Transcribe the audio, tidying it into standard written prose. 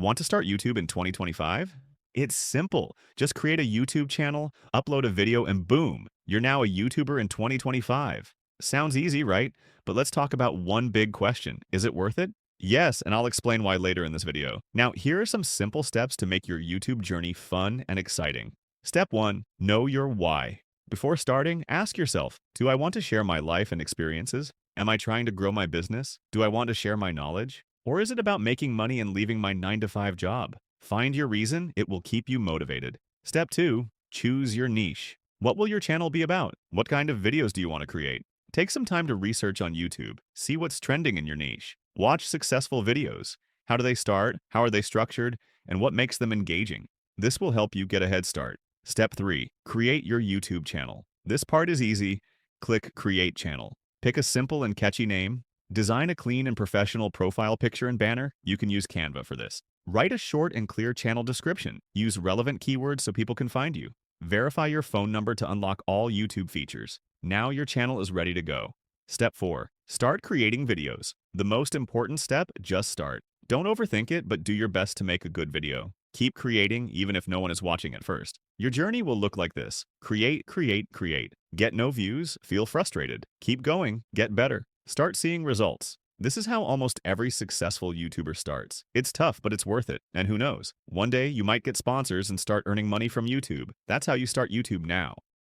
Want to start YouTube in 2025? It's simple. Just create a YouTube channel, upload a video, and boom, you're now a YouTuber in 2025. Sounds easy, right? But let's talk about one big question. Is it worth it? Yes, and I'll explain why later in this video. Now, here are some simple steps to make your YouTube journey fun and exciting. Step 1. Know your why. Before starting, ask yourself, do I want to share my life and experiences? Am I trying to grow my business? Do I want to share my knowledge? Or is it about making money and leaving my 9 to 5 job? Find your reason, it will keep you motivated. Step 2. Choose your niche. What will your channel be about? What kind of videos do you want to create? Take some time to research on YouTube. See what's trending in your niche. Watch successful videos. How do they start? How are they structured? And what makes them engaging? This will help you get a head start. Step 3. Create your YouTube channel. This part is easy. Click Create Channel. Pick a simple and catchy name. Design a clean and professional profile picture and banner. You can use Canva for this. Write a short and clear channel description. Use relevant keywords so people can find you. Verify your phone number to unlock all YouTube features. Now your channel is ready to go. Step 4. Start creating videos. The most important step, just start. Don't overthink it, but do your best to make a good video. Keep creating even if no one is watching at first. Your journey will look like this. Create, create, create. Get no views, feel frustrated. Keep going, get better. Start seeing results. This is how almost every successful YouTuber starts. It's tough, but it's worth it. And who knows? One day you might get sponsors and start earning money from YouTube. That's how you start YouTube now.